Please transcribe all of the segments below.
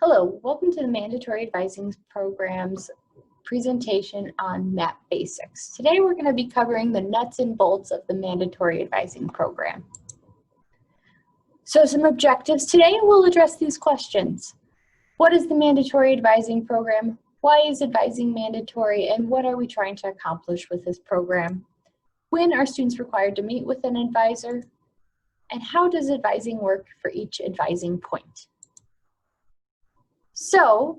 Hello, welcome to the Mandatory Advising Program's presentation on MAP Basics. Today we're going to be covering the nuts and bolts of the Mandatory Advising Program. So some objectives today, we'll address these questions. What is the Mandatory Advising Program? Why is advising mandatory, and what are we trying to accomplish with this program? When are students required to meet with an advisor? And how does advising work for each advising point? So,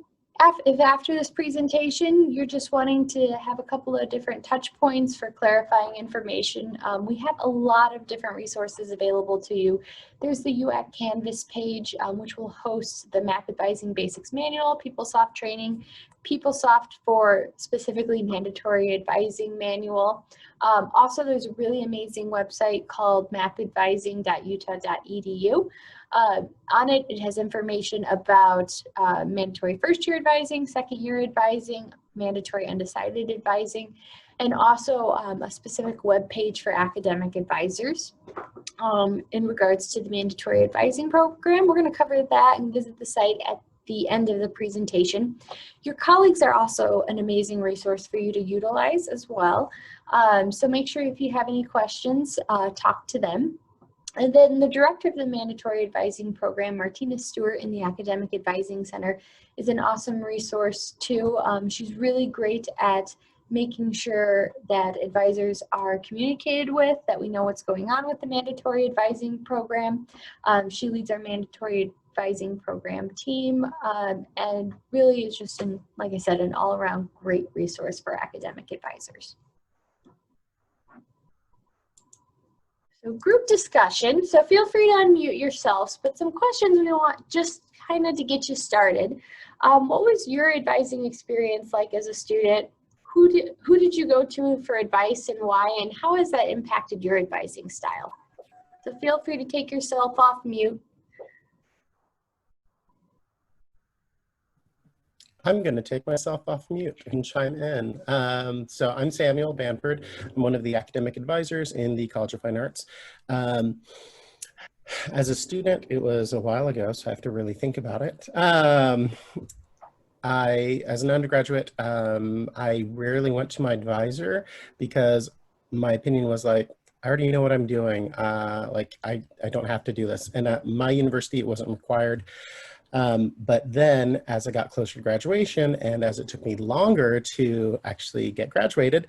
if after this presentation you're just wanting to have a couple of different touch points for clarifying information, we have a lot of different resources available to you. There's the UAC Canvas page, which will host the MAP Advising Basics Manual, PeopleSoft training, PeopleSoft for specifically Mandatory Advising Manual. Also, there's a really amazing website called mapadvising.utah.edu. On it, it has information about mandatory first-year advising, second-year advising, mandatory undecided advising, and also a specific web page for academic advisors. In regards to the Mandatory Advising Program, we're going to cover that and visit the site at the end of the presentation. Your colleagues are also an amazing resource for you to utilize as well. So make sure if you have any questions, talk to them. And then the director of the Mandatory Advising Program, Martina Stewart in the Academic Advising Center, is an awesome resource too. She's really great at making sure that advisors are communicated with, that we know what's going on with the Mandatory Advising Program. She leads our Mandatory Advising Program team and really is just, like I said, an all-around great resource for academic advisors. So group discussion, so feel free to unmute yourselves, but some questions we want just kind of to get you started. What was your advising experience like as a student? Who did you go to for advice and why, and how has that impacted your advising style? So feel free to take yourself off mute. I'm going to take myself off mute and chime in. So I'm Samuel Banford. I'm one of the academic advisors in the College of Fine Arts. As a student, it was a while ago, so I have to really think about it. As an undergraduate, I rarely went to my advisor because my opinion was like, I already know what I'm doing. I don't have to do this. And at my university, it wasn't required. But then as I got closer to graduation and as it took me longer to actually get graduated,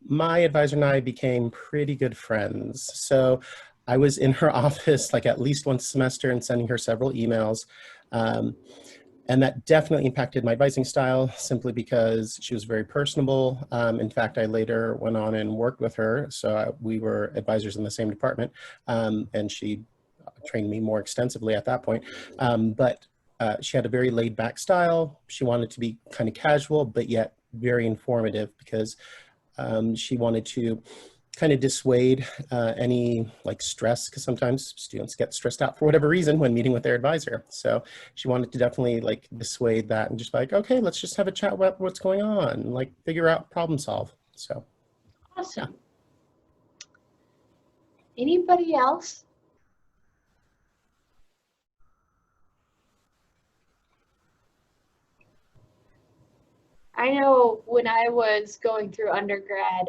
my advisor and I became pretty good friends. So I was in her office like at least once a semester and sending her several emails. And that definitely impacted my advising style simply because she was very personable. In fact, I later went on and worked with her. So we were advisors in the same department, and she trained me more extensively at that point. But she had a very laid back style. She wanted to be kind of casual, but yet very informative because she wanted to kind of dissuade any like stress, because sometimes students get stressed out for whatever reason when meeting with their advisor. So she wanted to definitely like dissuade that and just like, okay, let's just have a chat about what's going on, like figure out, problem solve. So awesome. Yeah. Anybody else? I know when I was going through undergrad,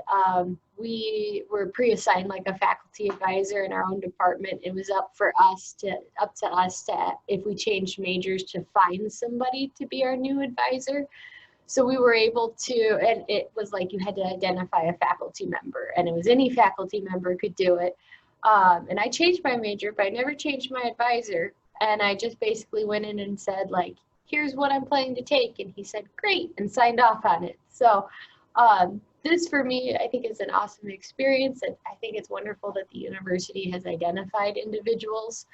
we were pre-assigned like a faculty advisor in our own department. It was up to us to, if we changed majors, to find somebody to be our new advisor. So we were able to, and it was like you had to identify a faculty member, and it was any faculty member could do it. And I changed my major, but I never changed my advisor. And I just basically went in and said, like, here's what I'm planning to take. And he said, great, and signed off on it. So this for me, I think is an awesome experience. And I think it's wonderful that the university has identified individuals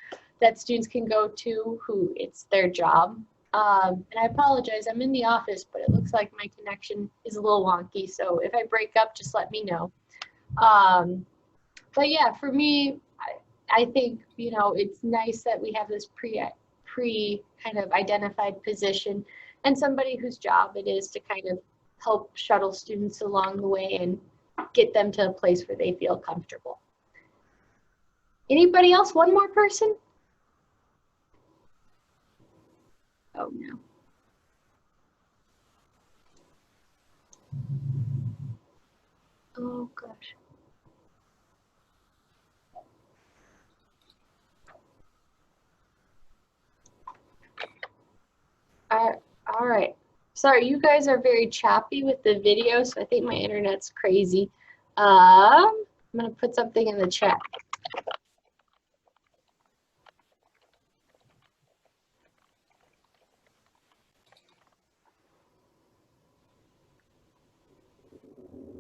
that students can go to who it's their job. And I apologize, I'm in the office, but it looks like my connection is a little wonky. So if I break up, just let me know. But yeah, for me, I think, you know, it's nice that we have this pre kind of identified position and somebody whose job it is to kind of help shuttle students along the way and get them to a place where they feel comfortable. Anybody else? One more person? Oh no. Oh gosh. All right. Sorry, you guys are very choppy with the video, so I think my internet's crazy. I'm gonna put something in the chat.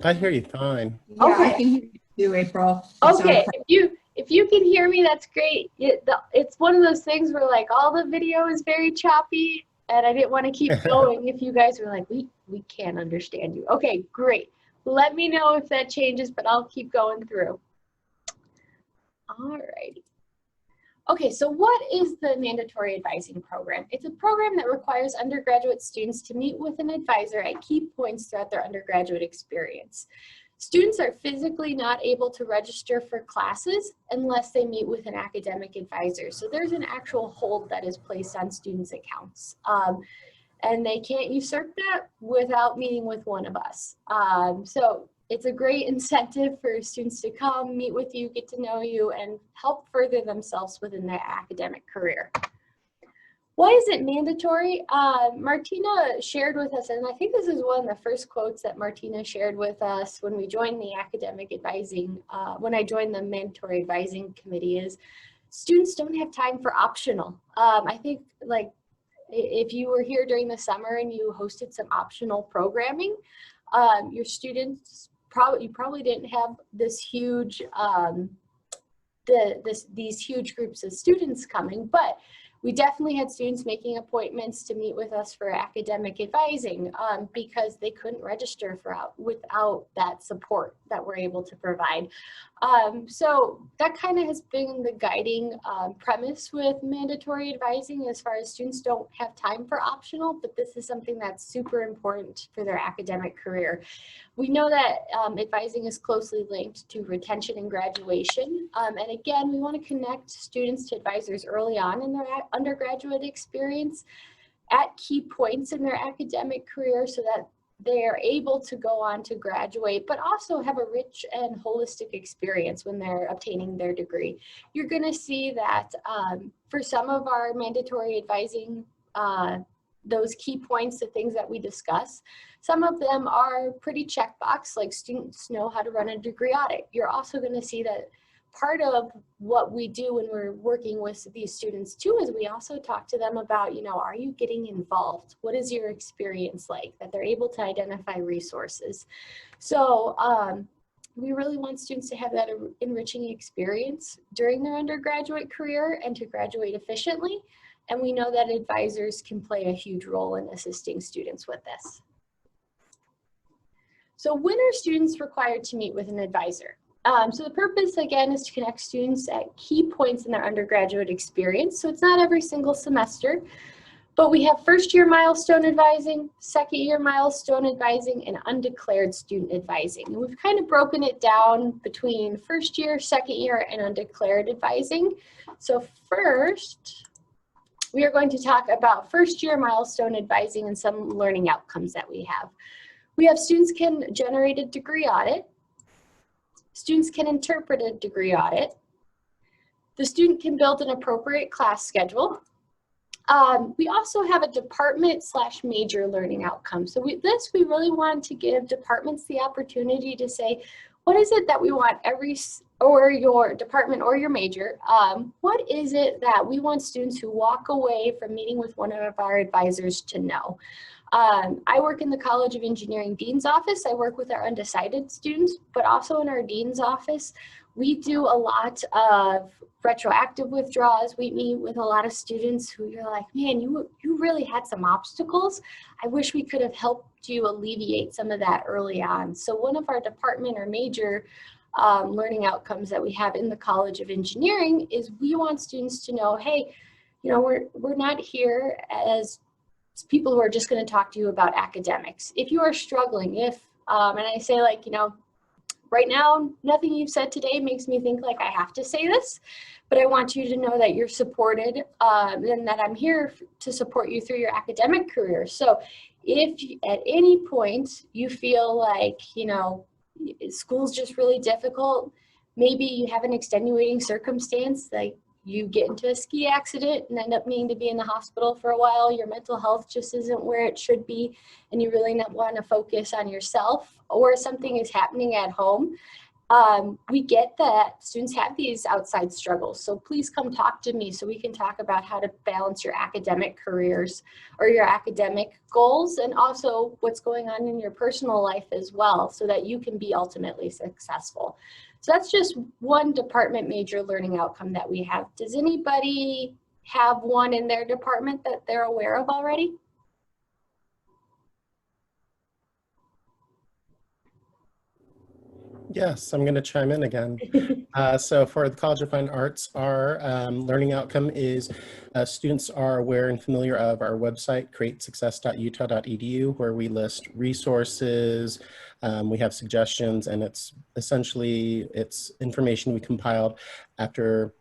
I hear you fine. Yeah, I Okay. can hear you too, April. You sound Okay, fine. if you can hear me, that's great. It's one of those things where like all the video is very choppy, and I didn't want to keep going if you guys were like, we can't understand you. Okay, great. Let me know if that changes, but I'll keep going through. All righty. Okay, so what is the Mandatory Advising Program? It's a program that requires undergraduate students to meet with an advisor at key points throughout their undergraduate experience. Students are physically not able to register for classes unless they meet with an academic advisor. So there's an actual hold that is placed on students' accounts. And they can't usurp that without meeting with one of us. So it's a great incentive for students to come, meet with you, get to know you, and help further themselves within their academic career. Why is it mandatory? Martina shared with us, and I think this is one of the first quotes that Martina shared with us when we joined the academic advising, when I joined the mandatory advising committee, is students don't have time for optional. I think like if you were here during the summer and you hosted some optional programming, your students probably didn't have this huge these huge groups of students coming, but we definitely had students making appointments to meet with us for academic advising because they couldn't register without that support that we're able to provide. So that kind of has been the guiding premise with mandatory advising as far as students don't have time for optional, but this is something that's super important for their academic career. We know that advising is closely linked to retention and graduation. And again, we want to connect students to advisors early on in their undergraduate experience at key points in their academic career so that they are able to go on to graduate, but also have a rich and holistic experience when they're obtaining their degree. You're going to see that for some of our mandatory advising those key points, the things that we discuss. Some of them are pretty checkbox, like students know how to run a degree audit. You're also going to see that part of what we do when we're working with these students too is we also talk to them about, you know, are you getting involved? What is your experience like? That they're able to identify resources. So we really want students to have that enriching experience during their undergraduate career and to graduate efficiently. And we know that advisors can play a huge role in assisting students with this. So when are students required to meet with an advisor? So the purpose, again, is to connect students at key points in their undergraduate experience. So it's not every single semester, but we have first-year milestone advising, second-year milestone advising, and undeclared student advising. And we've kind of broken it down between first year, second year, and undeclared advising. So first, we are going to talk about first-year milestone advising and some learning outcomes that we have. We have students can generate a degree audit. Students can interpret a degree audit. The student can build an appropriate class schedule. We also have a department/major learning outcome. So we really want to give departments the opportunity to say, what is it that we want your department or your major, what is it that we want students who walk away from meeting with one of our advisors to know? I work in the College of Engineering Dean's office. I work with our undecided students, but also in our Dean's office, we do a lot of retroactive withdrawals. We meet with a lot of students who you're like, man, you really had some obstacles. I wish we could have helped you alleviate some of that early on. So one of our department or major learning outcomes that we have in the College of Engineering is we want students to know, hey, you know, we're not here as people who are just going to talk to you about academics. If you are struggling, and I say, like, you know, right now, nothing you've said today makes me think like I have to say this, but I want you to know that you're supported and that I'm here to support you through your academic career. So if at any point you feel like, you know, school's just really difficult, maybe you have an extenuating circumstance, like you get into a ski accident and end up needing to be in the hospital for a while, your mental health just isn't where it should be, and you really want to focus on yourself, or something is happening at home, we get that students have these outside struggles. So please come talk to me so we can talk about how to balance your academic careers or your academic goals, and also what's going on in your personal life as well, so that you can be ultimately successful. So that's just one department major learning outcome that we have. Does anybody have one in their department that they're aware of already? Yes, I'm going to chime in again. So for the College of Fine Arts, our learning outcome is students are aware and familiar of our website, createsuccess.utah.edu, where we list resources, we have suggestions, and it's essentially, it's information we compiled after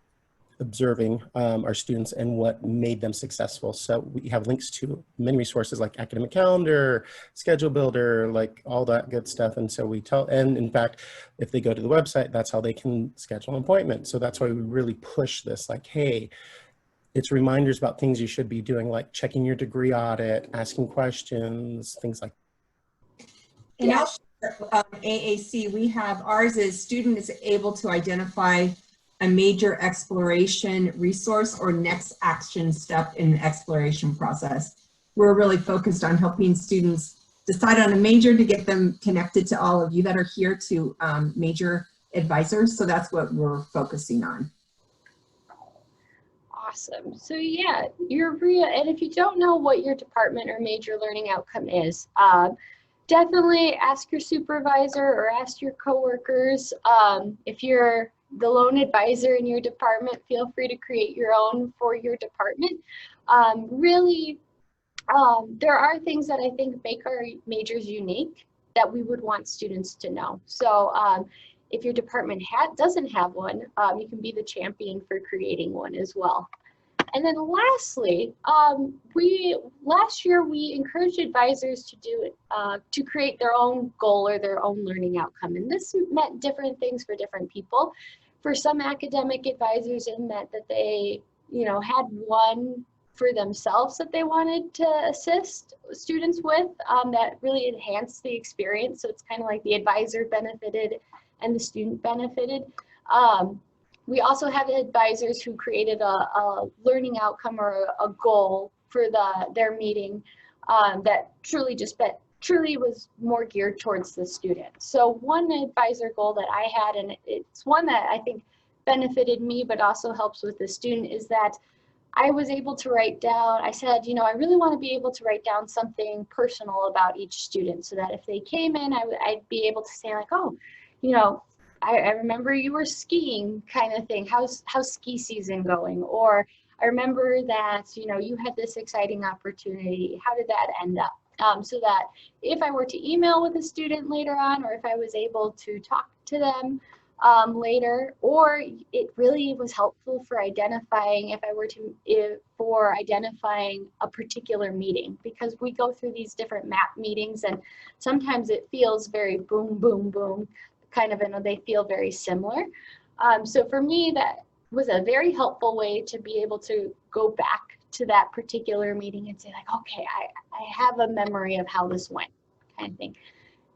observing our students and what made them successful. So we have links to many resources like academic calendar, schedule builder, like all that good stuff. And so we tell, and in fact, if they go to the website, that's how they can schedule an appointment. So that's why we really push this, like, hey, it's reminders about things you should be doing, like checking your degree audit, asking questions, things like that. And also, AAC, we have, ours is student is able to identify a major exploration resource or next action step in the exploration process. We're really focused on helping students decide on a major to get them connected to all of you that are here to major advisors. So that's what we're focusing on. Awesome. So yeah, and if you don't know what your department or major learning outcome is, definitely ask your supervisor or ask your coworkers. If you're the lone advisor in your department, feel free to create your own for your department. There are things that I think make our majors unique that we would want students to know. So if your department doesn't have one, you can be the champion for creating one as well. And then lastly, last year we encouraged advisors to create their own goal or their own learning outcome. And this meant different things for different people. For some academic advisors, it meant that they, had one for themselves that they wanted to assist students with that really enhanced the experience. So it's kind of like the advisor benefited and the student benefited. We also have advisors who created a learning outcome or a goal for their meeting that truly was more geared towards the student. So one advisor goal that I had, and it's one that I think benefited me but also helps with the student, is that I was able to write down, I said, I really want to be able to write down something personal about each student so that if they came in, I'd be able to say like, oh, I remember you were skiing, kind of thing. How's ski season going? Or I remember that, you had this exciting opportunity. How did that end up? So that if I were to email with a student later on, or if I was able to talk to them later, or it really was helpful for identifying identifying a particular meeting, because we go through these different MAP meetings and sometimes it feels very boom, boom, boom, kind of, and they feel very similar. So for me, that was a very helpful way to be able to go back to that particular meeting and say like, okay, I have a memory of how this went, kind of thing.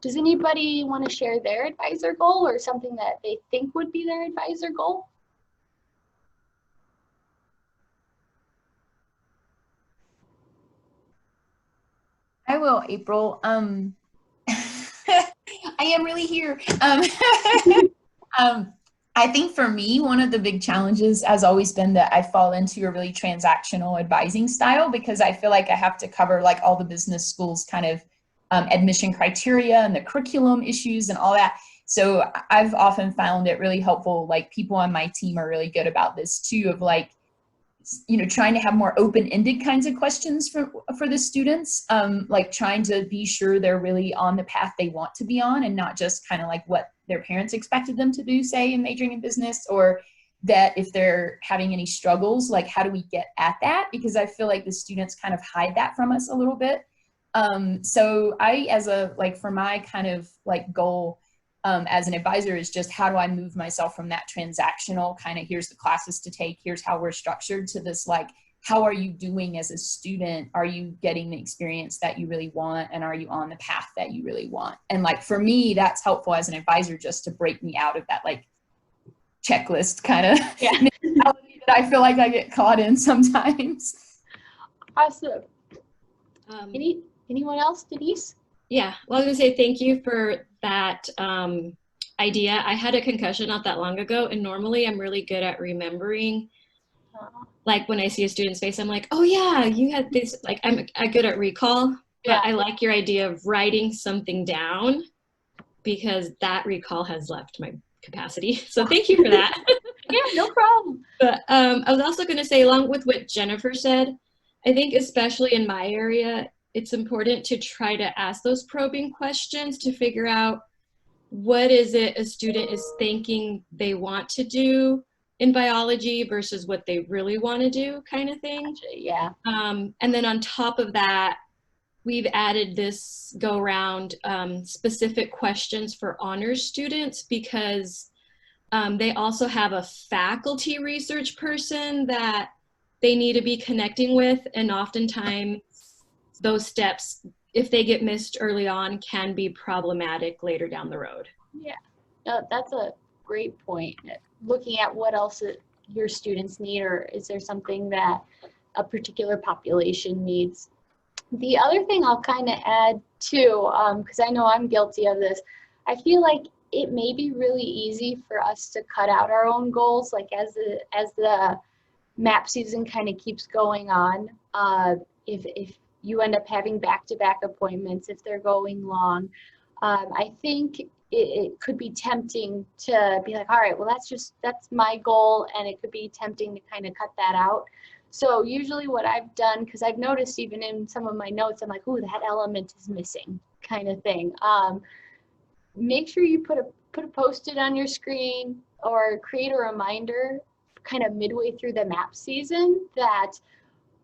Does anybody want to share their advisor goal or something that they think would be their advisor goal? I will, April. I am really here. I think for me, one of the big challenges has always been that I fall into a really transactional advising style, because I feel like I have to cover like all the business schools kind of admission criteria and the curriculum issues and all that. So I've often found it really helpful, like people on my team are really good about this too, of like you know, trying to have more open-ended kinds of questions for the students, like trying to be sure they're really on the path they want to be on and not just kind of like what their parents expected them to do, say, in majoring in business, or that if they're having any struggles, like how do we get at that? Because I feel like the students kind of hide that from us a little bit. So I, as a, like for my kind of like goal as an advisor is just how do I move myself from that transactional kind of here's the classes to take, here's how we're structured, to this like, how are you doing as a student? Are you getting the experience that you really want? And are you on the path that you really want? And like, for me, that's helpful as an advisor just to break me out of that like checklist kind of mentality that I feel like I get caught in sometimes. Awesome. Anyone else, Denise? Yeah, well, I was gonna say thank you for that idea. I had a concussion not that long ago, and normally I'm really good at remembering. Like when I see a student's face, I'm like, oh yeah, you had this, like I'm good at recall, but I like your idea of writing something down because that recall has left my capacity. So thank you for that. Yeah, no problem. But I was also gonna say, along with what Jennifer said, I think especially in my area, it's important to try to ask those probing questions to figure out what is it a student is thinking they want to do in biology versus what they really want to do, kind of thing. Gotcha, yeah. And then on top of that, we've added this go around specific questions for honors students because they also have a faculty research person that they need to be connecting with, and oftentimes those steps, if they get missed early on, can be problematic later down the road. Yeah, no, that's a great point. Looking at what else your students need, or is there something that a particular population needs? The other thing I'll kind of add too, because I know I'm guilty of this, I feel like it may be really easy for us to cut out our own goals, like as the MAP season kind of keeps going on. If you end up having back-to-back appointments, if they're going long, I think it could be tempting to be like, all right, well, that's my goal, and it could be tempting to kind of cut that out. So usually what I've done, because I've noticed even in some of my notes, I'm like, ooh, that element is missing, kind of thing. Make sure you put a Post-it on your screen or create a reminder kind of midway through the MAP season that,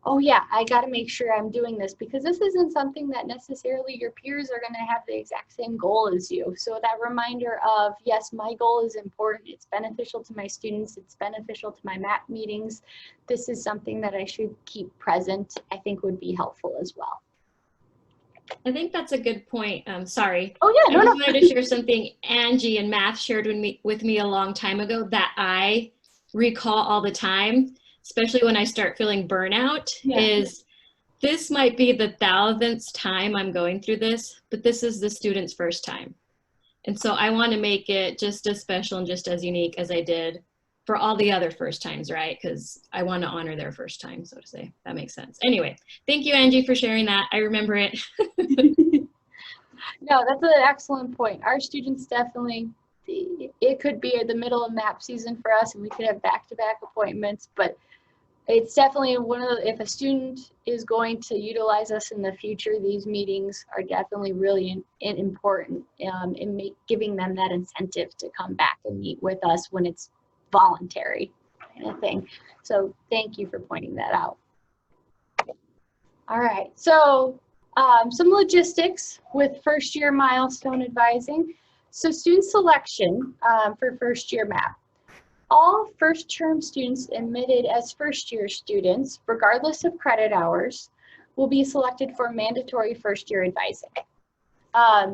oh yeah, I got to make sure I'm doing this, because this isn't something that necessarily your peers are going to have the exact same goal as you. So that reminder of, yes, my goal is important. It's beneficial to my students. It's beneficial to my MAP meetings. This is something that I should keep present, I think would be helpful as well. I think that's a good point. Sorry. Oh yeah, I just wanted to share something Angie in math shared with me a long time ago that I recall all the time, especially when I start feeling burnout, is this might be the 1000th time I'm going through this, but this is the student's first time. And so I want to make it just as special and just as unique as I did for all the other first times, right? Because I want to honor their first time, so to say. That makes sense. Anyway, thank you, Angie, for sharing that. I remember it. No, that's an excellent point. Our students definitely, it could be the middle of MAP season for us, and we could have back-to-back appointments, but it's definitely one of the, if a student is going to utilize us in the future, these meetings are definitely really important in giving them that incentive to come back and meet with us when it's voluntary kind of thing. So thank you for pointing that out. All right, so some logistics with first year milestone advising. So student selection for first year MAP. All first term students admitted as first year students, regardless of credit hours, will be selected for mandatory first year advising.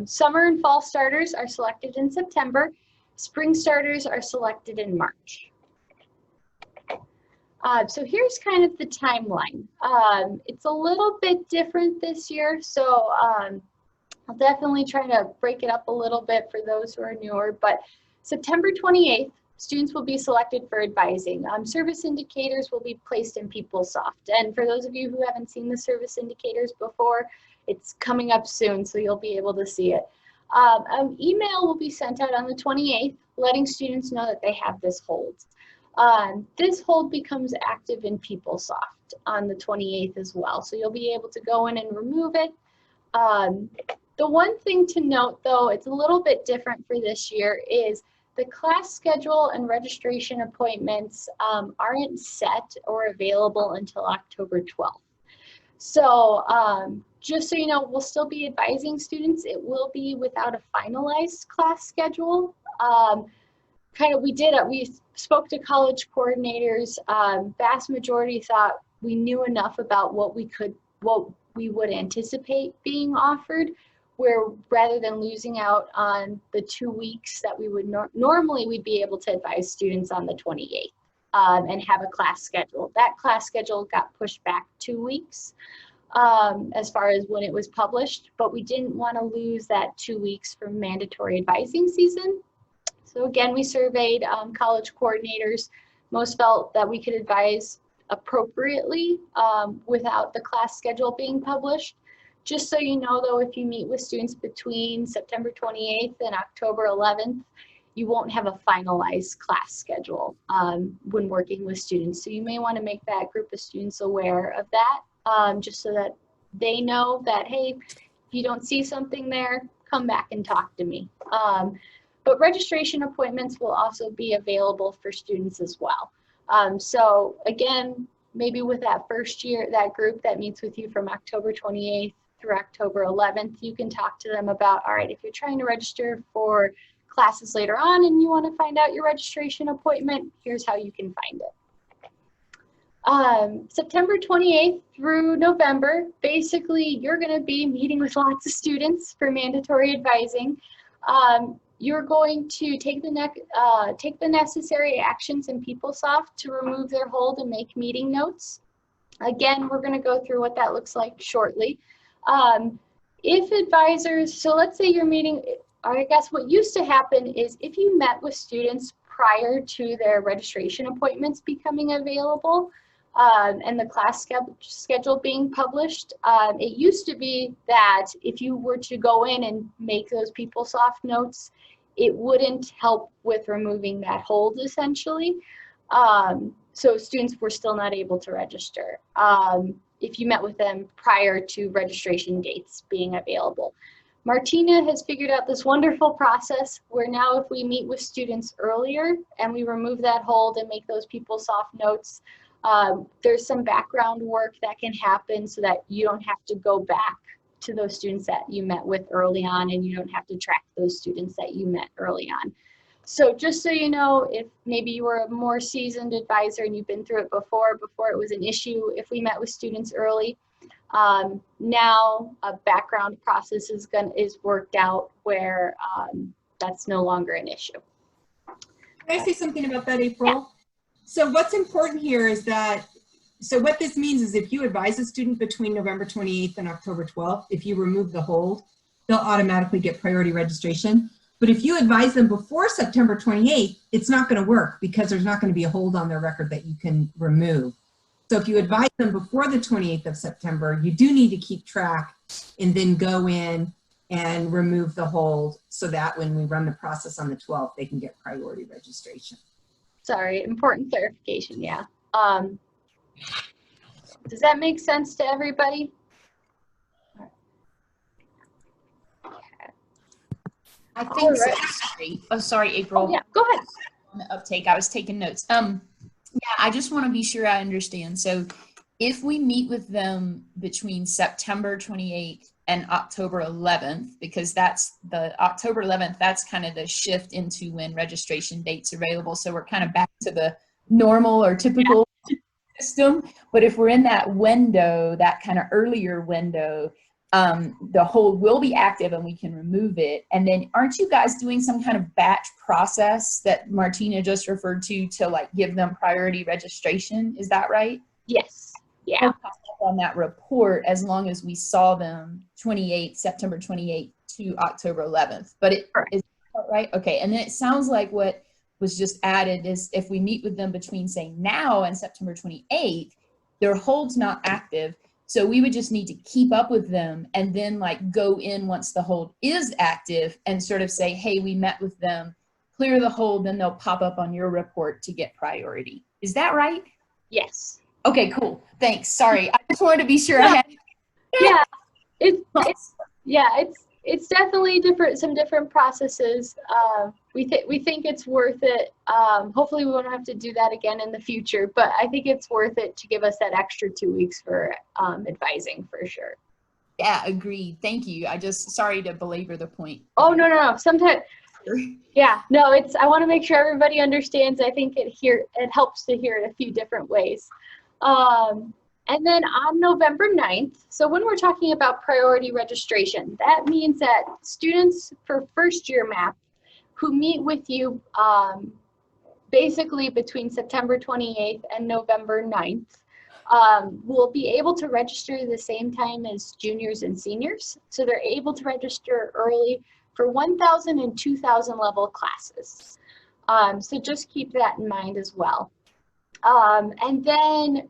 Summer and fall starters are selected in September. Spring starters are selected in March. So here's kind of the timeline. It's a little bit different this year, so I'll definitely try to break it up a little bit for those who are newer, but September 28th, students will be selected for advising. Service indicators will be placed in PeopleSoft. And for those of you who haven't seen the service indicators before, it's coming up soon, so you'll be able to see it. An email will be sent out on the 28th, letting students know that they have this hold. This hold becomes active in PeopleSoft on the 28th as well. So you'll be able to go in and remove it. The one thing to note, though, it's a little bit different for this year, is the class schedule and registration appointments aren't set or available until October 12th. So just so you know, we'll still be advising students. It will be without a finalized class schedule. We spoke to college coordinators. Vast majority thought we knew enough about what we would anticipate being offered, where rather than losing out on the 2 weeks that we would normally we'd be able to advise students on the 28th and have a class schedule. That class schedule got pushed back 2 weeks as far as when it was published, but we didn't want to lose that 2 weeks from mandatory advising season. So again, we surveyed college coordinators. Most felt that we could advise appropriately without the class schedule being published. Just so you know, though, if you meet with students between September 28th and October 11th, you won't have a finalized class schedule when working with students. So you may want to make that group of students aware of that, just so that they know that, hey, if you don't see something there, come back and talk to me. But registration appointments will also be available for students as well. So again, maybe with that first year, that group that meets with you from October 28th through October 11th, you can talk to them about, all right, if you're trying to register for classes later on and you want to find out your registration appointment, here's how you can find it. September 28th through November, basically you're going to be meeting with lots of students for mandatory advising. You're going to take the necessary actions in PeopleSoft to remove their hold and make meeting notes. Again, we're going to go through what that looks like shortly. If advisors, so let's say you're meeting, or I guess what used to happen is if you met with students prior to their registration appointments becoming available, and the class schedule being published, it used to be that if you were to go in and make those PeopleSoft notes, it wouldn't help with removing that hold essentially. So students were still not able to register if you met with them prior to registration dates being available. Martina has figured out this wonderful process where now if we meet with students earlier and we remove that hold and make those PeopleSoft notes, there's some background work that can happen so that you don't have to go back to those students that you met with early on, and you don't have to track those students that you met early on. So just so you know, if maybe you were a more seasoned advisor and you've been through it before it was an issue, if we met with students early, now a background process is worked out where that's no longer an issue. Can I say something about that, April? Yeah. So what's important here is that, so what this means is if you advise a student between November 28th and October 12th, if you remove the hold, they'll automatically get priority registration. But if you advise them before September 28th, it's not going to work because there's not going to be a hold on their record that you can remove. So if you advise them before the 28th of September, you do need to keep track and then go in and remove the hold so that when we run the process on the 12th, they can get priority registration. Sorry, important clarification, yeah. Does that make sense to everybody? I think so. Alright. Oh, sorry, April. Oh, yeah, go ahead. On the uptake, I was taking notes. Yeah, I just want to be sure I understand. So if we meet with them between September 28th and October 11th, because that's the October 11th, that's kind of the shift into when registration dates are available. So we're kind of back to the normal or typical system. But if we're in that window, that kind of earlier window, the hold will be active and we can remove it. And then aren't you guys doing some kind of batch process that Martina just referred to like give them priority registration? Is that right? Yes. Yeah. On that report, as long as we saw them September 28th to October 11th. But it is right. Okay. And then it sounds like what was just added is if we meet with them between say now and September 28th, their hold's not active. So we would just need to keep up with them and then like go in once the hold is active and sort of say, hey, we met with them. clear the hold, then they'll pop up on your report to get priority. Is that right? Yes. Okay, cool. Thanks. Sorry. I just wanted to be sure I had. Yeah, it's definitely some different processes. We think it's worth it. Hopefully we won't have to do that again in the future, but I think it's worth it to give us that extra 2 weeks for advising for sure. Yeah, agreed. Thank you. Sorry to belabor the point. Oh, no. Sometimes, yeah, no, I want to make sure everybody understands. I think it helps to hear it a few different ways. And then on November 9th, so when we're talking about priority registration, that means that students for first year MAP who meet with you basically between September 28th and November 9th will be able to register the same time as juniors and seniors. So they're able to register early for 1,000 and 2,000 level classes. So just keep that in mind as well. And then,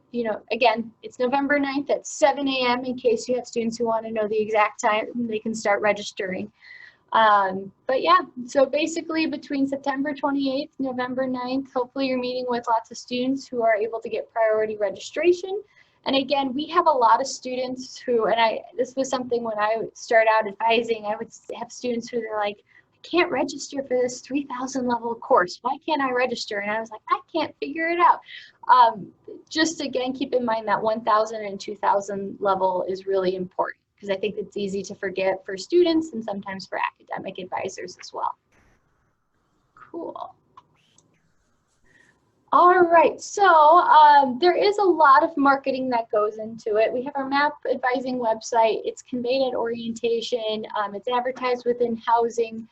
again, it's November 9th at 7 a.m. in case you have students who want to know the exact time they can start registering. But yeah, so basically between September 28th, November 9th, hopefully you're meeting with lots of students who are able to get priority registration. And again, we have a lot of students who, this was something when I started out advising, I would have students who they're like, I can't register for this 3,000 level course. Why can't I register? And I was like, I can't figure it out. Just again, keep in mind that 1,000 and 2,000 level is really important because I think it's easy to forget for students and sometimes for academic advisors as well. Cool. All right, so there is a lot of marketing that goes into it. We have our MAP advising website. It's conveyed at orientation. It's advertised within housing.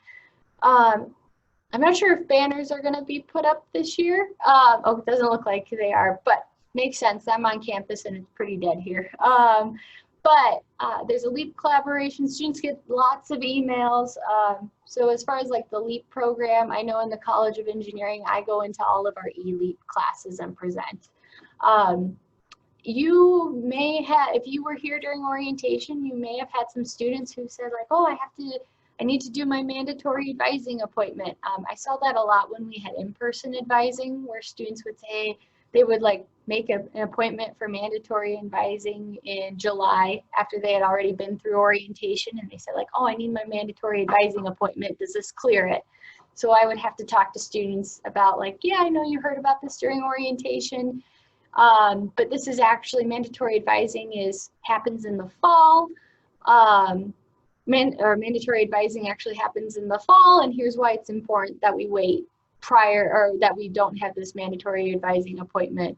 I'm not sure if banners are going to be put up this year. Oh, it doesn't look like they are, but makes sense. I'm on campus and it's pretty dead here. But there's a LEAP collaboration. Students get lots of emails. So as far as like the LEAP program, I know in the College of Engineering, I go into all of our eLEAP classes and present. You may have, if you were here during orientation, you may have had some students who said like, oh, I need to do my mandatory advising appointment. I saw that a lot when we had in-person advising where students would say they would like make an appointment for mandatory advising in July after they had already been through orientation and they said like, oh, I need my mandatory advising appointment. Does this clear it? So I would have to talk to students about like, yeah, I know you heard about this during orientation, but this is actually mandatory advising happens in the fall. Mandatory advising actually happens in the fall, and here's why it's important that we wait that we don't have this mandatory advising appointment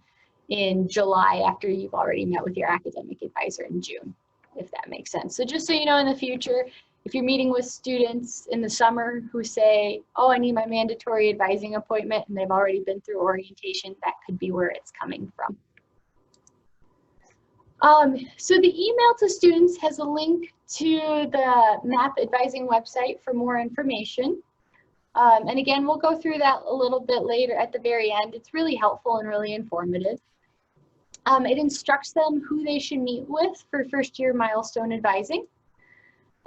in July after you've already met with your academic advisor in June, if that makes sense. So just so you know, in the future, if you're meeting with students in the summer who say, oh, I need my mandatory advising appointment, and they've already been through orientation, that could be where it's coming from. So the email to students has a link to the MAP advising website for more information. And again, we'll go through that a little bit later at the very end. It's really helpful and really informative. It instructs them who they should meet with for first year milestone advising.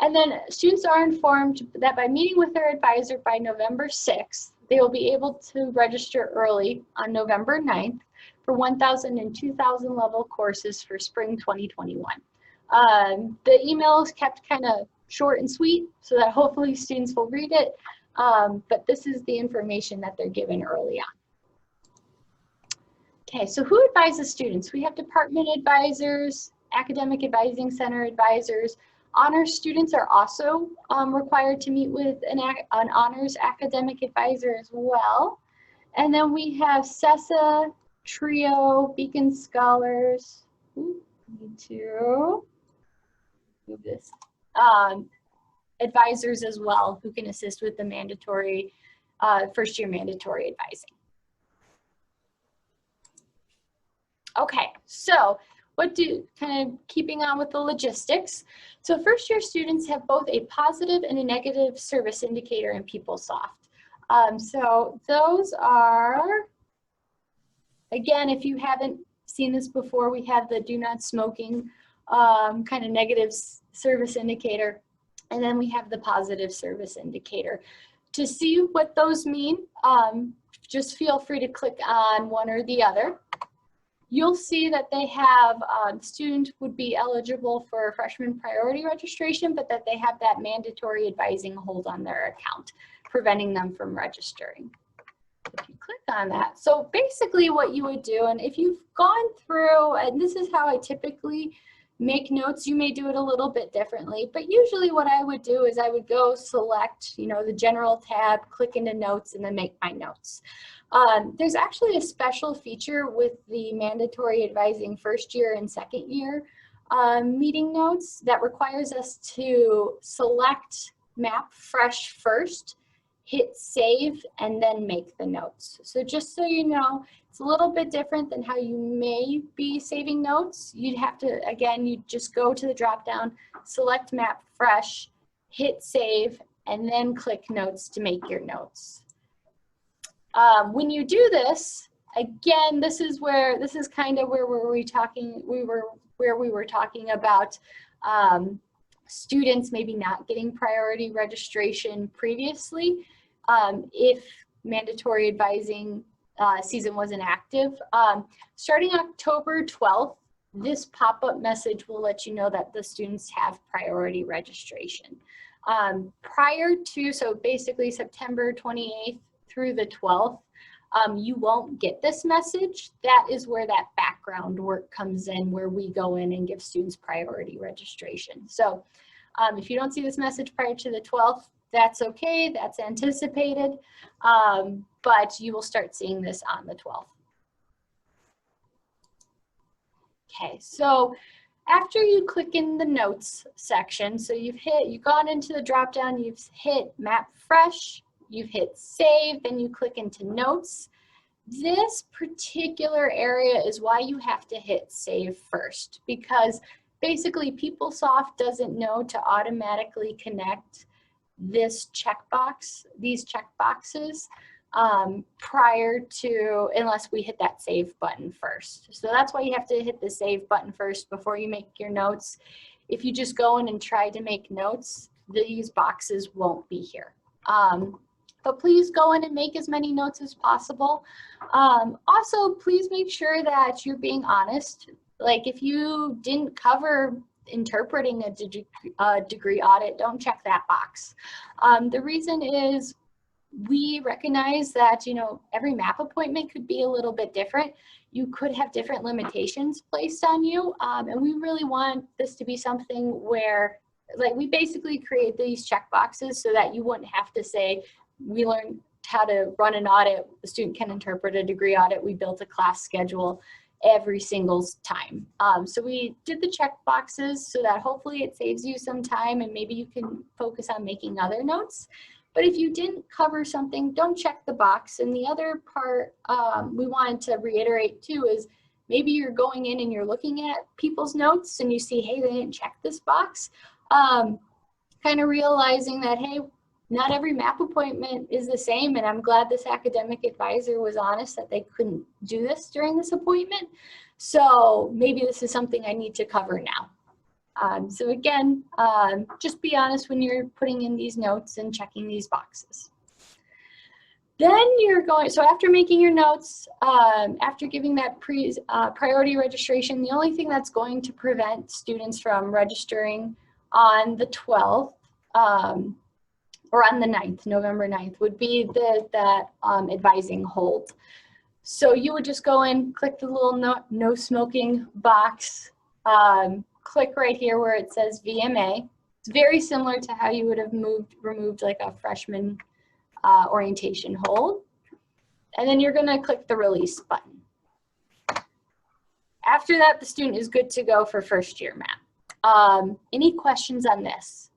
And then students are informed that by meeting with their advisor by November 6th, they will be able to register early on November 9th for 1,000 and 2,000 level courses for spring 2021. The email is kept kind of short and sweet so that hopefully students will read it. But this is the information that they're given early on. Okay, so who advises students? We have department advisors, academic advising center advisors. Honors students are also required to meet with an honors academic advisor as well. And then we have CESA, TRIO, Beacon Scholars. Ooh, need to move this. Advisors as well who can assist with the mandatory, first year mandatory advising. Okay, so kind of keeping on with the logistics. So first year students have both a positive and a negative service indicator in PeopleSoft. So those are, again, if you haven't seen this before, we have the do not smoking kind of negative service indicator. And then we have the positive service indicator. To see what those mean, just feel free to click on one or the other. You'll see that they have, students would be eligible for freshman priority registration, but that they have that mandatory advising hold on their account, preventing them from registering. If you click on that, so basically what you would do, and if you've gone through, and this is how I typically make notes, you may do it a little bit differently, but usually what I would do is I would go select, the general tab, click into notes, and then make my notes. There's actually a special feature with the mandatory advising first year and second year meeting notes that requires us to select Map Fresh first, hit save, and then make the notes. So just so you know, it's a little bit different than how you may be saving notes. You'd have to, again, you just go to the drop down, select Map Fresh, hit save, and then click notes to make your notes. When you do this, again, this is kind of where we were talking about students maybe not getting priority registration previously if mandatory advising season wasn't active. Starting October 12th, this pop-up message will let you know that the students have priority registration. Prior to, so basically September 28th through the 12th, you won't get this message. That is where that background work comes in, where we go in and give students priority registration. So if you don't see this message prior to the 12th, that's okay, that's anticipated, but you will start seeing this on the 12th. Okay, so after you click in the notes section, so you've gone into the drop down, you've hit Map Fresh, you've hit save, then you click into notes. This particular area is why you have to hit save first, because basically PeopleSoft doesn't know to automatically connect this checkbox, these checkboxes prior to, unless we hit that save button first. So that's why you have to hit the save button first before you make your notes. If you just go in and try to make notes, these boxes won't be here. But please go in and make as many notes as possible. Also, please make sure that you're being honest. Like if you didn't cover interpreting a degree audit, don't check that box. The reason is we recognize that, every MAP appointment could be a little bit different. You could have different limitations placed on you. And we really want this to be something where, like, we basically create these check boxes so that you wouldn't have to say, we learned how to run an audit, the student can interpret a degree audit, we built a class schedule every single time. So we did the check boxes so that hopefully it saves you some time and maybe you can focus on making other notes. But if you didn't cover something, don't check the box. And the other part we wanted to reiterate too is maybe you're going in and you're looking at people's notes and you see, hey, they didn't check this box. Kind of realizing that, hey, not every MAP appointment is the same, and I'm glad this academic advisor was honest that they couldn't do this during this appointment. So maybe this is something I need to cover now. So again, just be honest when you're putting in these notes and checking these boxes. Then you're going, so after making your notes, after giving that priority registration, the only thing that's going to prevent students from registering on the 12th, or on the 9th, November 9th, would be that advising hold. So you would just go in, click the little no smoking box, click right here where it says VMA. It's very similar to how you would have removed like a freshman orientation hold. And then you're gonna click the release button. After that, the student is good to go for first year MAP. Any questions on this?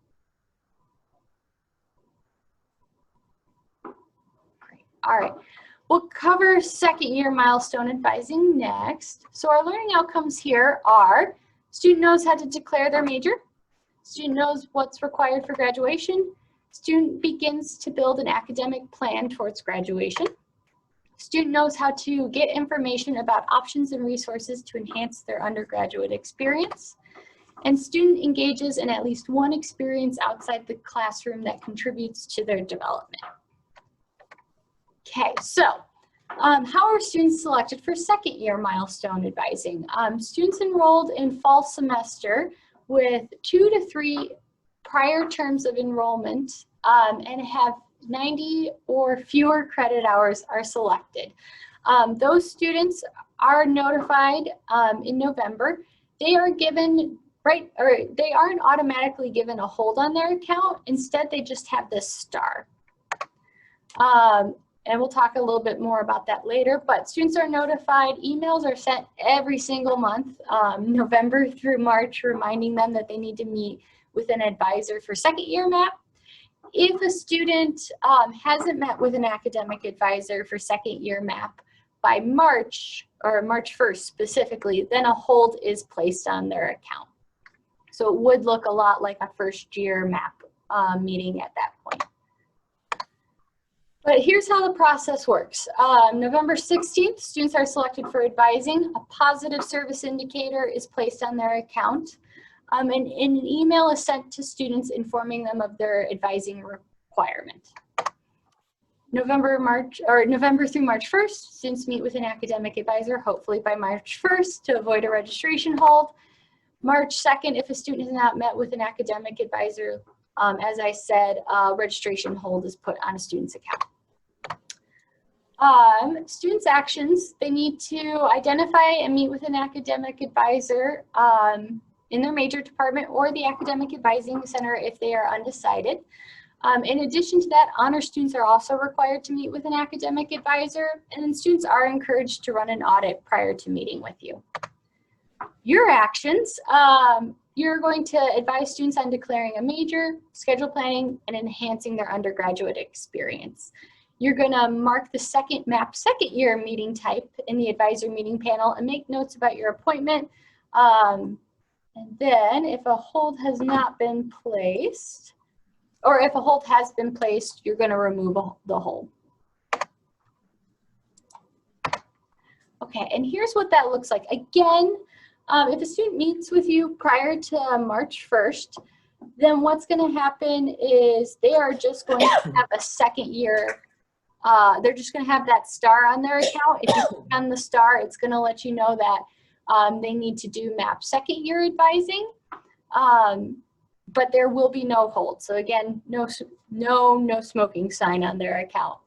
All right, we'll cover second year milestone advising next. So our learning outcomes here are student knows how to declare their major, student knows what's required for graduation, student begins to build an academic plan towards graduation, student knows how to get information about options and resources to enhance their undergraduate experience, and student engages in at least one experience outside the classroom that contributes to their development. Okay, so how are students selected for second year milestone advising? Students enrolled in fall semester with 2 to 3 prior terms of enrollment and have 90 or fewer credit hours are selected. Those students are notified in November. They are given, they aren't automatically given a hold on their account. Instead, they just have this star. And we'll talk a little bit more about that later, but students are notified. Emails are sent every single month, November through March, reminding them that they need to meet with an advisor for second year MAP. If a student hasn't met with an academic advisor for second year MAP by March, or March 1st specifically, then a hold is placed on their account. So it would look a lot like a first year MAP meeting at that point. But here's how the process works. November 16th, students are selected for advising. A positive service indicator is placed on their account. And an email is sent to students informing them of their advising requirement. November through March 1st, students meet with an academic advisor, hopefully by March 1st, to avoid a registration hold. March 2nd, if a student has not met with an academic advisor, as I said, registration hold is put on a student's account. Students' actions, they need to identify and meet with an academic advisor in their major department or the academic advising center if they are undecided. In addition to that, honor students are also required to meet with an academic advisor, and then students are encouraged to run an audit prior to meeting with you. Your actions, you're going to advise students on declaring a major, schedule planning, and enhancing their undergraduate experience. You're going to mark the MAP second year meeting type in the advisor meeting panel and make notes about your appointment. And then if a hold has not been placed, or if a hold has been placed, you're going to remove the hold. Okay, and here's what that looks like. Again, if a student meets with you prior to March 1st, then what's going to happen is they are just going to have a second year. They're just going to have that star on their account. If you click on the star, it's going to let you know that they need to do MAP second year advising, but there will be no hold. So again, no smoking sign on their account.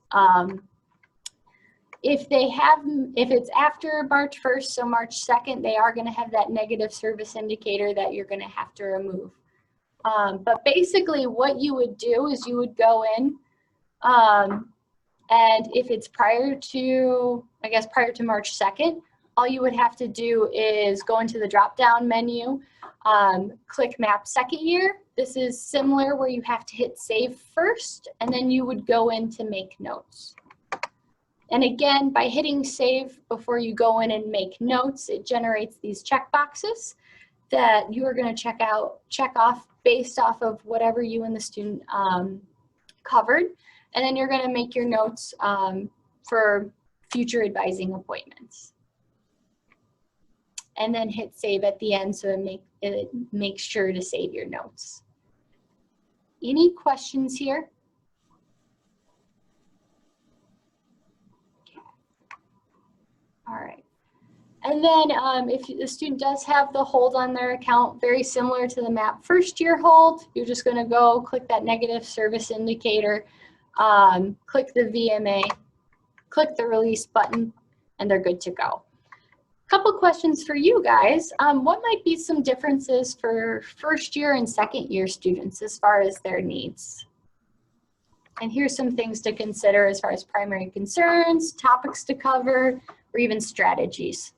If it's after March 1st, so March 2nd, they are going to have that negative service indicator that you're going to have to remove. But basically what you would do is you would go in, and if it's prior to March 2nd, all you would have to do is go into the drop-down menu, click MAP second year. This is similar where you have to hit save first, and then you would go in to make notes. And again, by hitting save before you go in and make notes, it generates these check boxes that you are going to check off based off of whatever you and the student covered. And then you're going to make your notes for future advising appointments. And then hit save at the end so it makes sure to save your notes. Any questions here? Okay. All right. And then if the student does have the hold on their account, very similar to the MAP first year hold, you're just going to go click that negative service indicator, click the VMA, click the release button, and they're good to go. Couple questions for you guys. What might be some differences for first year and second year students as far as their needs? And here's some things to consider as far as primary concerns, topics to cover, or even strategies.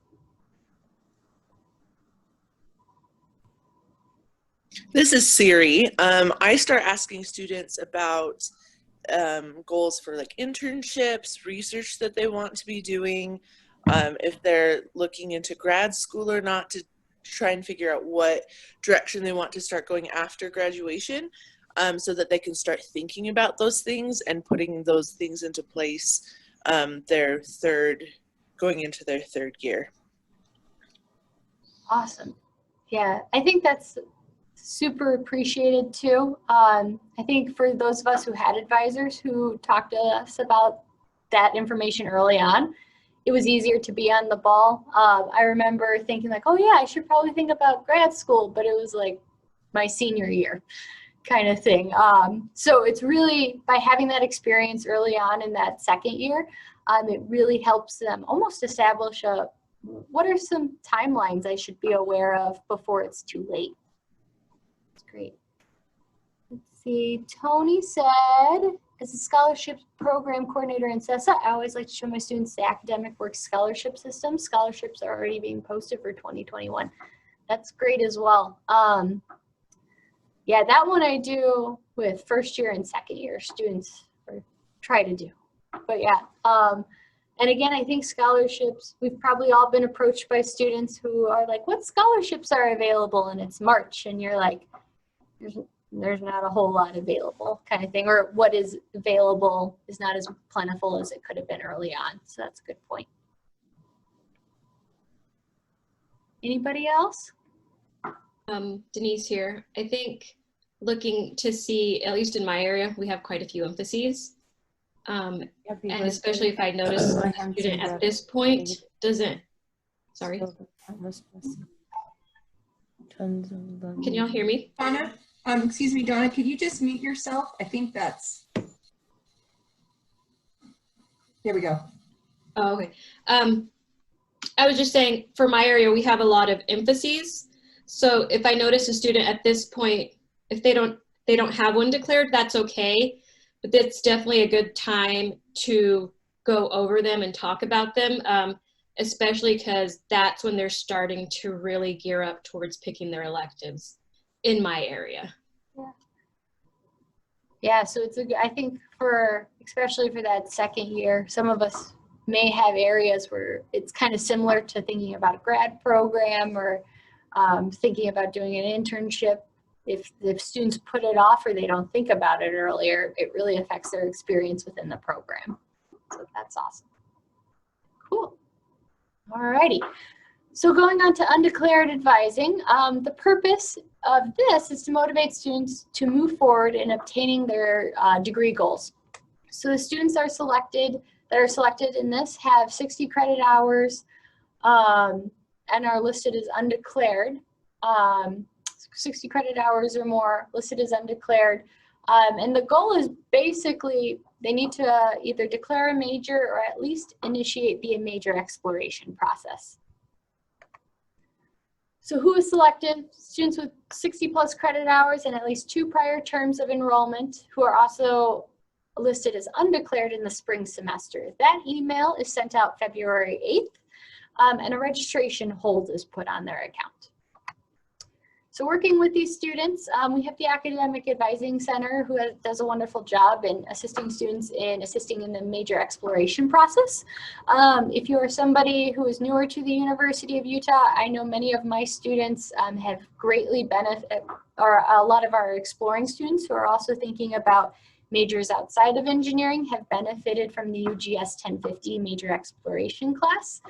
This is Siri. I start asking students about goals for like internships, research that they want to be doing, if they're looking into grad school or not, to try and figure out what direction they want to start going after graduation, so that they can start thinking about those things and putting those things into place going into their third year. Awesome. Yeah, I think that's super appreciated too. I think for those of us who had advisors who talked to us about that information early on, it was easier to be on the ball. I remember thinking like, oh yeah, I should probably think about grad school, but it was like my senior year kind of thing. So it's really, by having that experience early on in that second year, it really helps them almost establish what are some timelines I should be aware of before it's too late. That's great. Let's see, Tony said, as a scholarship program coordinator in CESA, I always like to show my students the academic work scholarship system. Scholarships are already being posted for 2021. That's great as well. Yeah, that one I do with first year and second year students, or try to do. But yeah, and again, I think scholarships, we've probably all been approached by students who are like, what scholarships are available? And it's March, and you're like, there's not a whole lot available kind of thing, or what is available is not as plentiful as it could have been early on. So that's a good point. Anybody else? Denise here. I think looking to see, at least in my area, we have quite a few emphases. And especially if I notice a student at this point doesn't, sorry. Can y'all hear me? Donna, excuse me, Donna, could you just mute yourself? I think that's, there we go. Oh, okay. I was just saying, for my area, we have a lot of emphases. So if I notice a student at this point, if they don't have one declared, that's okay. But it's definitely a good time to go over them and talk about them, especially because that's when they're starting to really gear up towards picking their electives in my area. Yeah, so it's I think especially for that second year, some of us may have areas where it's kind of similar to thinking about a grad program or thinking about doing an internship. If students put it off or they don't think about it earlier, it really affects their experience within the program. So that's awesome. Cool. All righty. So going on to undeclared advising, the purpose of this is to motivate students to move forward in obtaining their degree goals. So the students that are selected in this have 60 credit hours and are listed as undeclared. 60 credit hours or more, listed as undeclared. And the goal is basically they need to either declare a major or at least initiate the major exploration process. So who is selected? Students with 60 plus credit hours and at least 2 prior terms of enrollment who are also listed as undeclared in the spring semester. That email is sent out February 8th and a registration hold is put on their account. So working with these students, we have the Academic Advising Center who does a wonderful job in assisting students in the major exploration process. If you are somebody who is newer to the University of Utah, I know many of my students have greatly benefited, or a lot of our exploring students who are also thinking about majors outside of engineering have benefited from the UGS 1050 major exploration class.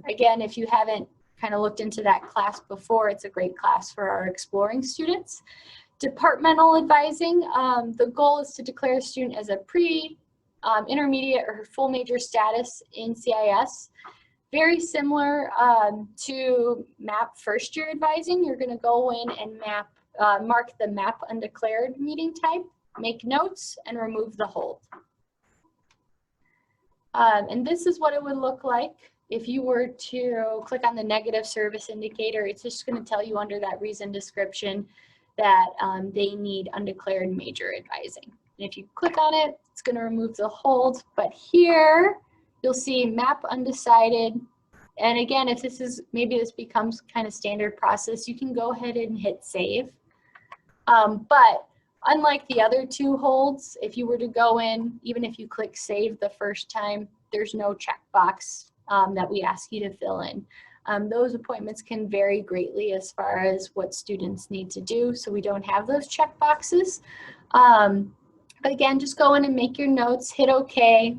Again, if you haven't kind of looked into that class before, it's a great class for our exploring students. Departmental advising, the goal is to declare a student as a intermediate or full major status in CIS. Very similar to MAP first year advising. You're going to go in and mark the MAP undeclared meeting type, make notes, and remove the hold. And this is what it would look like. If you were to click on the negative service indicator, it's just going to tell you under that reason description that they need undeclared major advising. And if you click on it, it's going to remove the hold. But here, you'll see map undecided. And again, if maybe this becomes kind of standard process, you can go ahead and hit save. But unlike the other 2 holds, if you were to go in, even if you click save the first time, there's no checkbox that we ask you to fill in. Those appointments can vary greatly as far as what students need to do, so we don't have those check boxes. But again, just go in and make your notes, hit OK,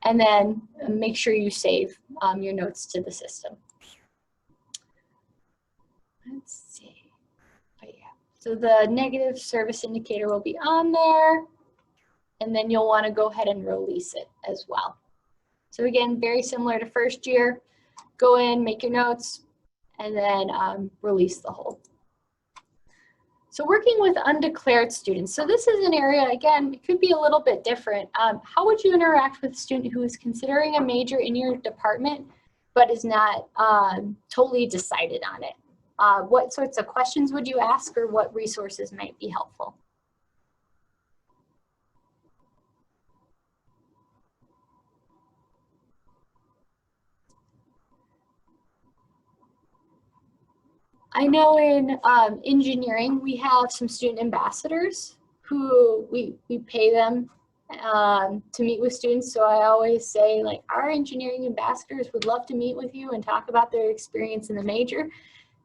and then make sure you save your notes to the system. Let's see. But yeah. So the negative service indicator will be on there. and then you'll want to go ahead and release it as well. So again, very similar to first year, go in, make your notes, and then release the whole. So working with undeclared students. So this is an area, again, it could be a little bit different. How would you interact with a student who is considering a major in your department, but is not totally decided on it? What sorts of questions would you ask, or what resources might be helpful? I know in engineering, we have some student ambassadors who we pay them to meet with students. So I always say, like, our engineering ambassadors would love to meet with you and talk about their experience in the major.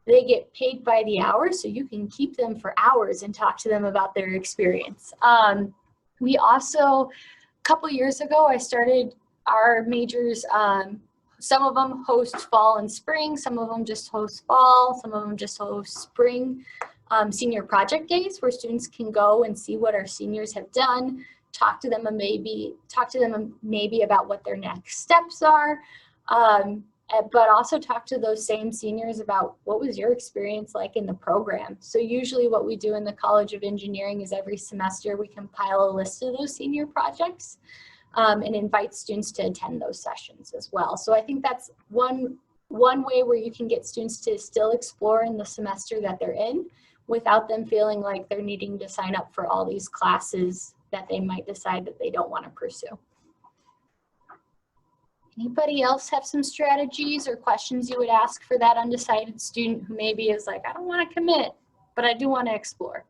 They get paid by the hour, so you can keep them for hours and talk to them about their experience. We also, a couple years ago, I started our majors. Some of them host fall and spring, some of them just host fall, some of them just host spring senior project days, where students can go and see what our seniors have done, talk to them maybe about what their next steps are, but also talk to those same seniors about what was your experience like in the program. So usually what we do in the College of Engineering is every semester we compile a list of those senior projects. And invite students to attend those sessions as well. So I think that's one way where you can get students to still explore in the semester that they're in without them feeling like they're needing to sign up for all these classes that they might decide that they don't want to pursue. Anybody else have some strategies or questions you would ask for that undecided student who maybe is like, I don't want to commit, but I do want to explore?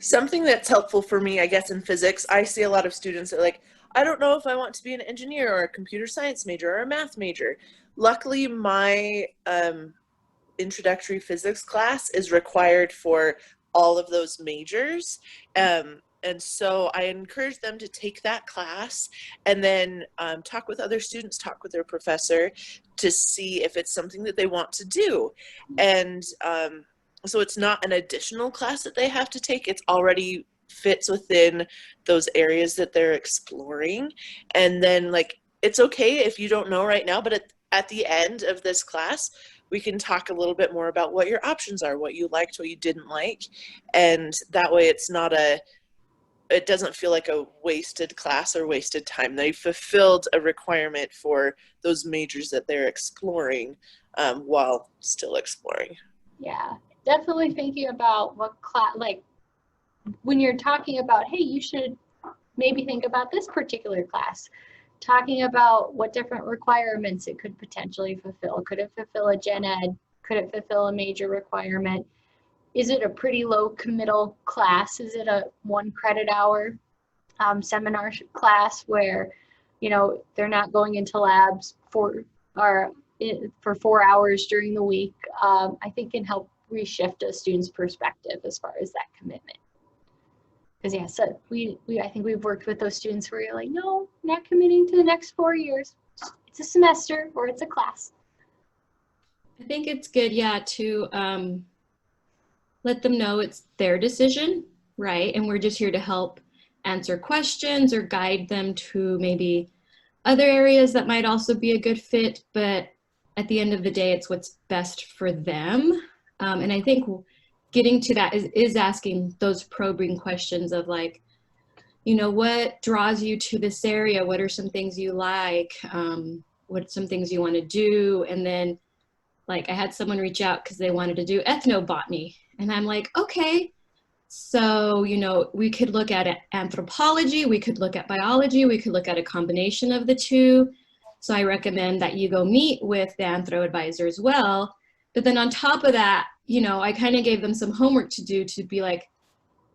Something that's helpful for me, I guess, in physics, I see a lot of students that are like, I don't know if I want to be an engineer or a computer science major or a math major. Luckily, my introductory physics class is required for all of those majors. And so I encourage them to take that class and then talk with other students, talk with their professor to see if it's something that they want to do. And so it's not an additional class that they have to take. It's already fits within those areas that they're exploring. And then, like, it's okay if you don't know right now, but at the end of this class, we can talk a little bit more about what your options are, what you liked, what you didn't like. And that way it doesn't feel like a wasted class or wasted time. They fulfilled a requirement for those majors that they're exploring while still exploring. Yeah. Definitely thinking about what class, like when you're talking about, hey, you should maybe think about this particular class, talking about what different requirements it could potentially fulfill. Could it fulfill a gen ed? Could it fulfill a major requirement? Is it a pretty low committal class? Is it a 1 credit hour seminar class where, you know, they're not going into labs for 4 hours during the week? I think can help reshift a student's perspective as far as that commitment. Because yeah, so I think we've worked with those students where you're like, no, not committing to the next 4 years. It's a semester or it's a class. I think it's good, yeah, to let them know it's their decision, right? And we're just here to help answer questions or guide them to maybe other areas that might also be a good fit. But at the end of the day, it's what's best for them. And I think getting to that is asking those probing questions of, like, you know, what draws you to this area? What are some things you like? What are some things you want to do? And then, like, I had someone reach out because they wanted to do ethnobotany. And I'm like, okay, so, you know, we could look at anthropology, we could look at biology, we could look at a combination of the two. So I recommend that you go meet with the anthro advisor as well. But then on top of that, you know, I kind of gave them some homework to do to be like,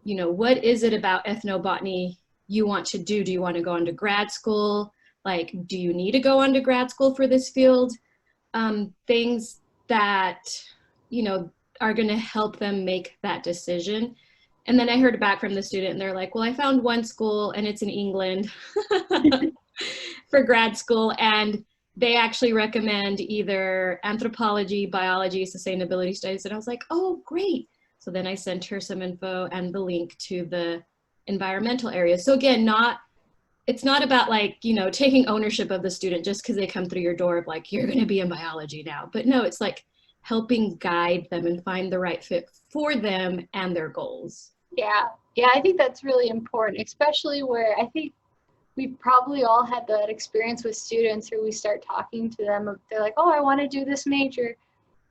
you know, what is it about ethnobotany you want to do? Do you want to go on to grad school? Like, do you need to go on to grad school for this field? Things that, you know, are going to help them make that decision. And then I heard back from the student and they're like, well, I found one school and it's in England for grad school. And they actually recommend either anthropology, biology, sustainability studies. And I was like, oh, great. So then I sent her some info and the link to the environmental areas. So again, it's not about like, you know, taking ownership of the student just because they come through your door of like, you're going to be in biology now. But no, it's like helping guide them and find the right fit for them and their goals. Yeah, I think that's really important, especially where I think we've probably all had that experience with students where we start talking to them. They're like, oh, I want to do this major.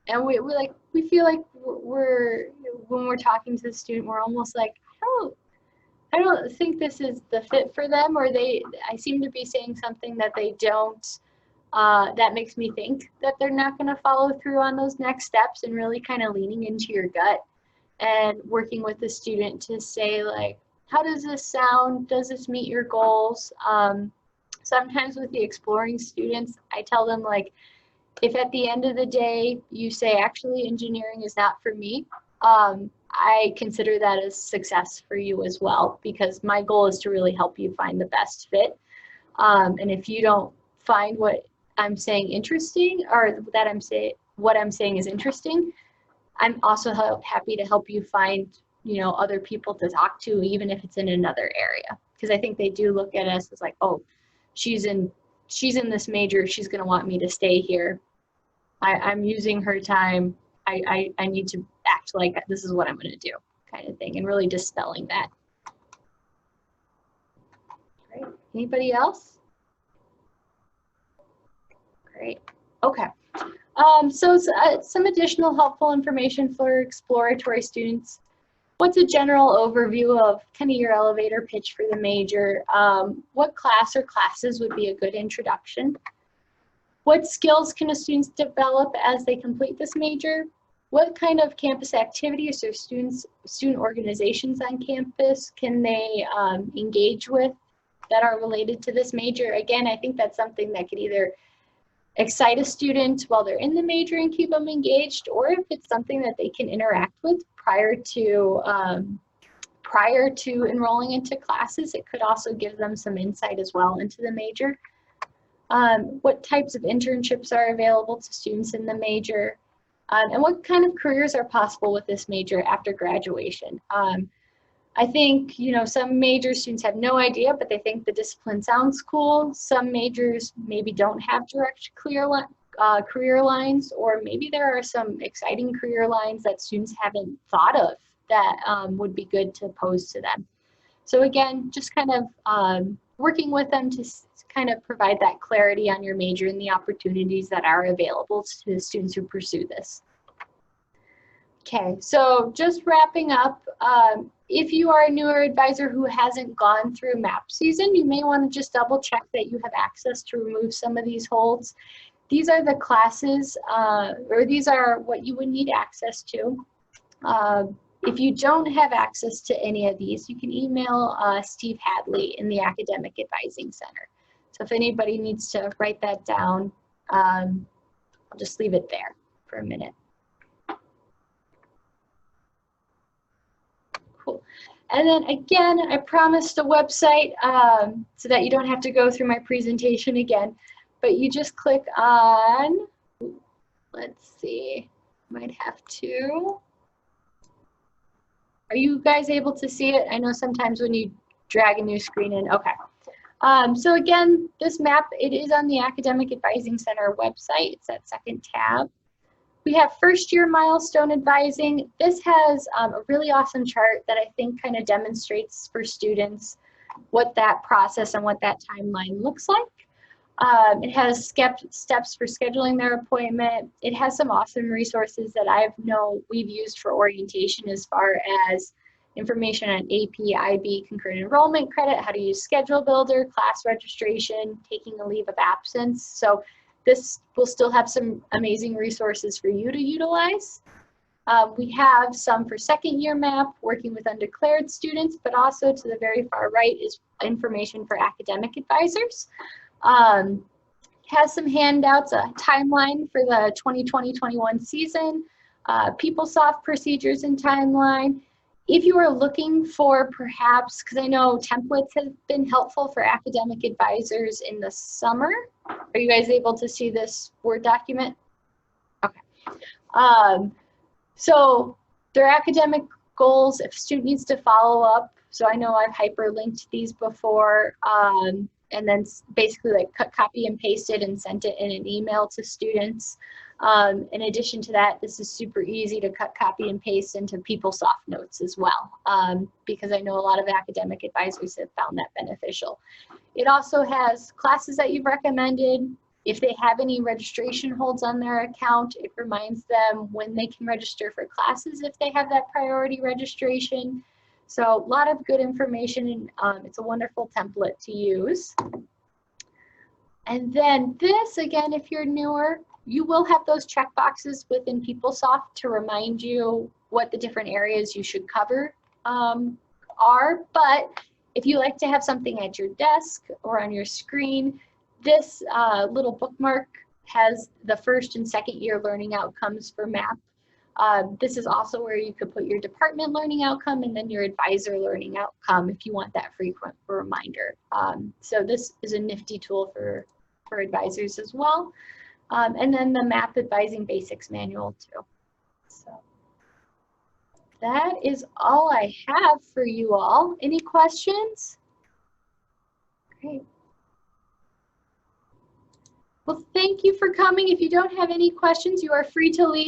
And we feel like when we're talking to the student, we're almost like, I don't think this is the fit for them, or I seem to be saying something that they don't, that makes me think that they're not going to follow through on those next steps, and really kind of leaning into your gut and working with the student to say like, how does this sound? Does this meet your goals? Sometimes with the exploring students, I tell them like, if at the end of the day you say, actually engineering is not for me, I consider that a success for you as well, because my goal is to really help you find the best fit. And if you don't find what I'm saying interesting, or what I'm saying is interesting, I'm also happy to help you find, you know, other people to talk to, even if it's in another area. Because I think they do look at us as like, oh, she's in this major, she's going to want me to stay here. I'm using her time. I need to act like this is what I'm going to do, kind of thing, and really dispelling that. Great. Anybody else? Great. Okay. So some additional helpful information for exploratory students. What's a general overview of kind of your elevator pitch for the major? What class or classes would be a good introduction? What skills can a student develop as they complete this major? What kind of campus activities or student organizations on campus can they engage with that are related to this major? Again, I think that's something that could either excite a student while they're in the major and keep them engaged, or if it's something that they can interact with prior to enrolling into classes, it could also give them some insight as well into the major. What types of internships are available to students in the major, and what kind of careers are possible with this major after graduation. I think, you know, some major students have no idea, but they think the discipline sounds cool. Some majors maybe don't have direct career lines, or maybe there are some exciting career lines that students haven't thought of that would be good to pose to them. So again, just kind of working with them to kind of provide that clarity on your major and the opportunities that are available to the students who pursue this. Okay, so just wrapping up, if you are a newer advisor who hasn't gone through MAP season, you may want to just double check that you have access to remove some of these holds. These are the classes, or these are what you would need access to. If you don't have access to any of these, you can email Steve Hadley in the Academic Advising Center. So if anybody needs to write that down, I'll just leave it there for a minute. Cool. And then again, I promised a website so that you don't have to go through my presentation again, but you just click on, let's see, might have to. Are you guys able to see it? I know sometimes when you drag a new screen in, okay. So again, this map, it is on the Academic Advising Center website. It's that second tab. We have first year milestone advising. This has a really awesome chart that I think kind of demonstrates for students what that process and what that timeline looks like. It has steps for scheduling their appointment. It has some awesome resources that we've used for orientation, as far as information on AP, IB, concurrent enrollment credit, how to use Schedule Builder, class registration, taking a leave of absence. So this will still have some amazing resources for you to utilize. We have some for second year MAP, working with undeclared students, but also to the very far right is information for academic advisors. Has some handouts, a timeline for the 2020-21 season, PeopleSoft procedures and timeline. If you are looking for perhaps, because I know templates have been helpful for academic advisors in the summer. Are you guys able to see this Word document? Okay. So their academic goals, if a student needs to follow up So I know I've hyperlinked these before, and then basically like copy and pasted and sent it in an email to students. In addition to that, this is super easy to cut, copy, and paste into PeopleSoft notes as well, because I know a lot of academic advisors have found that beneficial. It also has classes that you've recommended. If they have any registration holds on their account, it reminds them when they can register for classes if they have that priority registration. So a lot of good information, and it's a wonderful template to use. And then this, again, if you're newer, you will have those check boxes within PeopleSoft to remind you what the different areas you should cover are. But if you like to have something at your desk or on your screen, this little bookmark has the first and second year learning outcomes for MAP. This is also where you could put your department learning outcome and then your advisor learning outcome if you want that frequent reminder. So this is a nifty tool for advisors as well. And then the MAP Advising Basics Manual too. So that is all I have for you all. Any questions? Great. Well, thank you for coming. If you don't have any questions, you are free to leave.